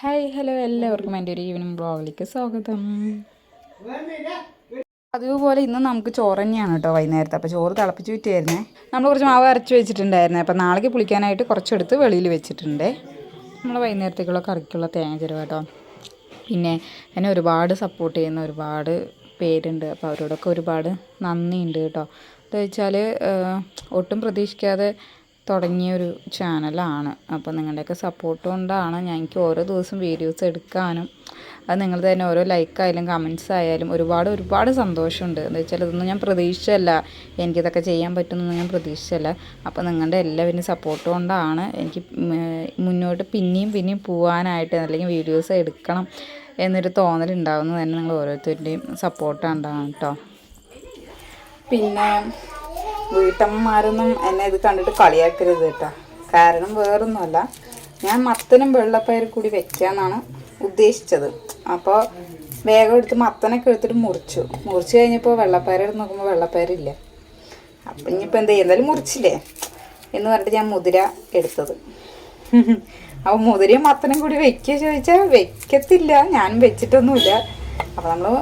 Hi hello എല്ലാവർക്കും എൻ്റെ ഒരു ഈവനിങ് ബ്ലോഗിലേക്ക് സ്വാഗതം. അതുപോലെ ഇന്ന് നമുക്ക് ചോറ് തന്നെയാണ് കേട്ടോ വൈകുന്നേരത്തെ. അപ്പോൾ ചോറ് തിളപ്പിച്ച് വിറ്റായിരുന്നേ. നമ്മൾ കുറച്ച് മാവ് അരച്ച് വെച്ചിട്ടുണ്ടായിരുന്നേ. അപ്പോൾ നാളേക്ക് പുളിക്കാനായിട്ട് കുറച്ചെടുത്ത് വെളിയിൽ വെച്ചിട്ടുണ്ട്. നമ്മൾ വൈകുന്നേരത്തേക്കുള്ള കറിക്കുള്ള തേങ്ങ ചിരവ കേട്ടോ. പിന്നെ എന്നെ ഒരുപാട് സപ്പോർട്ട് ചെയ്യുന്ന ഒരുപാട് പേരുണ്ട്. അപ്പോൾ അവരോടൊക്കെ ഒരുപാട് നന്ദിയുണ്ട് കേട്ടോ. എന്താ വെച്ചാൽ ഒട്ടും പ്രതീക്ഷിക്കാതെ തുടങ്ങിയൊരു ചാനലാണ്. അപ്പോൾ നിങ്ങളുടെയൊക്കെ സപ്പോർട്ട് കൊണ്ടാണ് എനിക്ക് ഓരോ ദിവസം വീഡിയോസ് എടുക്കാനും അത് നിങ്ങൾ തന്നെ ഓരോ ലൈക്കായാലും കമൻസ് ആയാലും ഒരുപാട് സന്തോഷമുണ്ട്. എന്താ വെച്ചാൽ ഇതൊന്നും ഞാൻ പ്രതീക്ഷിച്ചല്ല, എനിക്കിതൊക്കെ ചെയ്യാൻ പറ്റുമെന്നൊന്നും ഞാൻ പ്രതീക്ഷിച്ചല്ല. അപ്പോൾ നിങ്ങളുടെ എല്ലാവരും സപ്പോർട്ട് കൊണ്ടാണ് എനിക്ക് മുന്നോട്ട് പിന്നെയും പോകാനായിട്ട് അല്ലെങ്കിൽ വീഡിയോസ് എടുക്കണം എന്നൊരു തോന്നലുണ്ടാകുന്നത് തന്നെ നിങ്ങൾ ഓരോരുത്തരുടെയും സപ്പോർട്ടാണ്ടാണ് കേട്ടോ. പിന്നെ വീട്ടമ്മമാരൊന്നും എന്നെ ഇത് കണ്ടിട്ട് കളിയാക്കരുത് കേട്ടോ. കാരണം വേറൊന്നുമല്ല, ഞാൻ മത്തനും വെള്ളപ്പയർ കൂടി വെക്കാമെന്നാണ് ഉദ്ദേശിച്ചത്. അപ്പോൾ വേഗം എടുത്ത് മത്തനൊക്കെ എടുത്തിട്ട് മുറിച്ചു കഴിഞ്ഞപ്പോൾ വെള്ളപ്പയർ എടുത്ത് നോക്കുമ്പോൾ വെള്ളപ്പയറില്ല. അപ്പം ഇനിയിപ്പോൾ എന്ത് ചെയ്യും, എന്തായാലും മുറിച്ചില്ലേ എന്ന് പറഞ്ഞിട്ട് ഞാൻ മുതിര എടുത്തത്. അപ്പോൾ മുതിരയും മത്തനും കൂടി വെക്കുക ചോദിച്ചാൽ വെക്കത്തില്ല, ഞാനും വെച്ചിട്ടൊന്നുമില്ല. അപ്പോൾ നമ്മൾ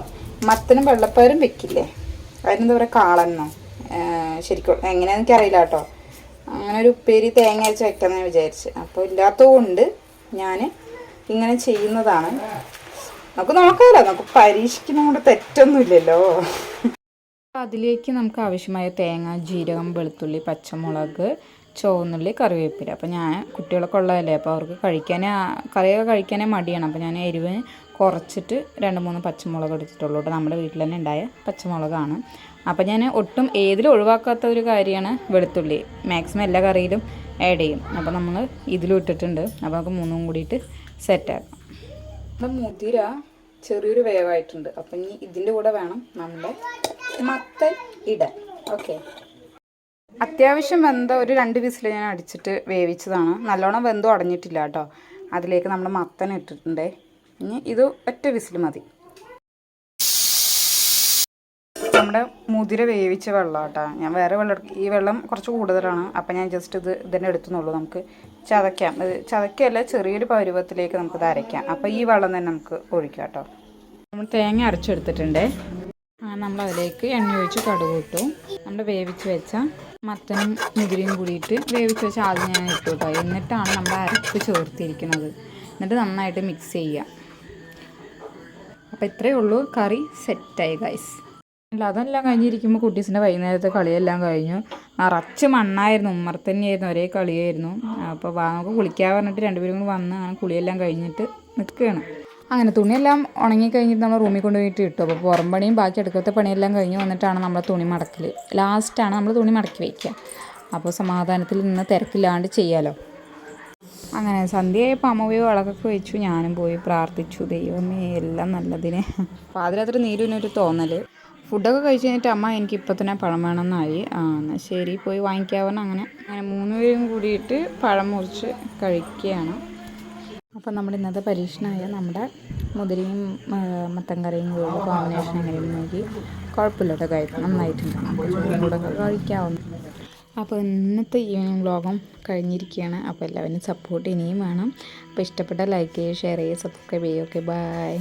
മത്തനും വെള്ളപ്പയറും വെക്കില്ലേ, അതിനെന്താ പറയുക, കാളന്നോ ശരിക്കും എങ്ങനെയാണെന്ന് എനിക്കറിയില്ല കേട്ടോ. അങ്ങനെ ഒരു ഉപ്പേരി തേങ്ങ അരച്ച് വെക്കാമെന്ന് ഞാൻ വിചാരിച്ച്. അപ്പോൾ ഇല്ലാത്തതുകൊണ്ട് ഞാൻ ഇങ്ങനെ ചെയ്യുന്നതാണ്. നമുക്ക് നോക്കാമല്ലോ, നമുക്ക് പരീക്ഷിക്കുന്നതുകൊണ്ട് തെറ്റൊന്നുമില്ലല്ലോ. അതിലേക്ക് നമുക്ക് ആവശ്യമായ തേങ്ങ, ജീരകം, വെളുത്തുള്ളി, പച്ചമുളക്, ചുവന്നുള്ളി, കറിവേപ്പില. അപ്പോൾ ഞാൻ കുട്ടികളൊക്കെ ഉള്ളതല്ലേ, അപ്പോൾ അവർക്ക് കറിയൊക്കെ കഴിക്കാനേ മടിയാണ്. അപ്പോൾ ഞാൻ എരിവ് കുറച്ചിട്ട് 2-3 പച്ചമുളക് എടുത്തിട്ടുള്ളൂ കേട്ടോ. നമ്മുടെ വീട്ടിൽ തന്നെ ഉണ്ടായ പച്ചമുളകാണ്. അപ്പോൾ ഞാൻ ഒട്ടും ഏതിലും ഒഴിവാക്കാത്ത ഒരു കാര്യമാണ് വെളുത്തുള്ളി. മാക്സിമം എല്ലാ കറിയിലും ആഡ് ചെയ്യും. അപ്പോൾ നമ്മൾ ഇതിലും ഇട്ടിട്ടുണ്ട്. അപ്പോൾ നമുക്ക് 3 കൂടിയിട്ട് സെറ്റാക്കാം. അപ്പം മുതിര ചെറിയൊരു വേവായിട്ടുണ്ട്. അപ്പം ഇനി ഇതിൻ്റെ കൂടെ വേണം നമ്മുടെ മത്തൻ ഇടാൻ. ഓക്കെ, അത്യാവശ്യം വെന്ത ഒരു 2 വിസിൽ ഞാൻ അടിച്ചിട്ട് വേവിച്ചതാണ്. നല്ലോണം വെന്തോ അടഞ്ഞിട്ടില്ല കേട്ടോ. അതിലേക്ക് നമ്മൾ മത്തൻ ഇട്ടിട്ടുണ്ട്. ഇനി ഇത് ഒറ്റ വിസിൽ മതി. നമ്മുടെ മുതിര വേവിച്ച വെള്ളം കേട്ടോ. ഞാൻ വേറെ വെള്ളം ഈ വെള്ളം കുറച്ച് കൂടുതലാണ്. അപ്പം ഞാൻ ജസ്റ്റ് ഇതിനെ എടുത്തുന്നുള്ളൂ. നമുക്ക് ചതയ്ക്കാം. ചതയ്ക്കല്ല, ചെറിയൊരു പരുവത്തിലേക്ക് നമുക്കിത് അരയ്ക്കാം. അപ്പോൾ ഈ വെള്ളം തന്നെ നമുക്ക് ഒഴിക്കാം കേട്ടോ. നമ്മൾ തേങ്ങ അരച്ചെടുത്തിട്ടുണ്ട്. നമ്മൾ അതിലേക്ക് എണ്ണ ഒഴിച്ച് കടുക് ഇട്ടു. നമ്മൾ വേവിച്ച് വെച്ച മത്തനും മുതിരയും കൂടിയിട്ട് വേവിച്ച് വെച്ച ആദ്യം ഞാൻ ഇട്ടു കേട്ടോ. എന്നിട്ടാണ് നമ്മൾ അരപ്പ് ചേർത്തിരിക്കുന്നത്. എന്നിട്ട് നന്നായിട്ട് മിക്സ് ചെയ്യുക. അപ്പോൾ ഇത്രയേ ഉള്ളൂ, കറി സെറ്റായി ഗൈസ്. അല്ല, അതെല്ലാം കഴിഞ്ഞിരിക്കുമ്പോൾ കുട്ടീസിൻ്റെ വൈകുന്നേരത്തെ കളിയെല്ലാം കഴിഞ്ഞു. നിറച്ച് മണ്ണായിരുന്നു, ഉമ്മർത്തന്നെയായിരുന്നു, ഒരേ കളിയായിരുന്നു. അപ്പോൾ നമുക്ക് കുളിക്കാൻ പറഞ്ഞിട്ട് രണ്ടുപേരും കൂടി വന്ന് അങ്ങനെ കുളിയെല്ലാം കഴിഞ്ഞിട്ട് നിൽക്കുകയാണ്. അങ്ങനെ തുണിയെല്ലാം ഉണങ്ങിക്കഴിഞ്ഞിട്ട് നമ്മൾ റൂമിൽ കൊണ്ടുപോയിട്ട് ഇട്ടു. അപ്പോൾ പുറം പണിയും ബാക്കി അടുക്കത്തെ പണിയെല്ലാം കഴിഞ്ഞ് വന്നിട്ടാണ് നമ്മൾ തുണി മടക്കൽ. ലാസ്റ്റാണ് നമ്മൾ തുണി മടക്കി വയ്ക്കുക. അപ്പോൾ സമാധാനത്തിൽ നിന്ന് തിരക്കില്ലാണ്ട് ചെയ്യാമല്ലോ. അങ്ങനെ സന്ധ്യയായപ്പോൾ അമ്മ പോയി വിളക്കൊക്കെ വെച്ചു. ഞാനും പോയി പ്രാർത്ഥിച്ചു, ദൈവമേ എല്ലാം നല്ലതിന്. പാതിരാത്രി നീരുവിനൊരു തോന്നൽ. ഫുഡൊക്കെ കഴിച്ച് കഴിഞ്ഞിട്ട് അമ്മ എനിക്ക് ഇപ്പം തന്നെ പഴം വേണമെന്നായി. എന്നാൽ ശരി പോയി വാങ്ങിക്കാവുന്ന. അങ്ങനെ 3 പേരും കൂടിയിട്ട് പഴം മുറിച്ച് കഴിക്കുകയാണ്. അപ്പം നമ്മുടെ ഇന്നത്തെ പരീക്ഷണമായ നമ്മുടെ മുതിരയും മത്തൻ കറിയും കൂടെ കോമ്പിനേഷൻ എങ്ങനെയെന്ന് നോക്കി. കുഴപ്പമില്ല കേട്ടോ, കഴിക്കും, നന്നായിട്ടുണ്ട്. നമുക്ക് ചോറും കൂടെ കഴിക്കാവുന്നു. അപ്പോൾ ഇന്നത്തെ ഈവനിങ് വ്ളോഗും കഴിഞ്ഞിരിക്കുകയാണ്. അപ്പോൾ എല്ലാവരും സപ്പോർട്ട് ഇനിയും വേണം. അപ്പോൾ ഇഷ്ടപ്പെട്ട ലൈക്ക് ചെയ്യുക, ഷെയർ ചെയ്യുക, സബ്സ്ക്രൈബ് ചെയ്യുക. Okay, by.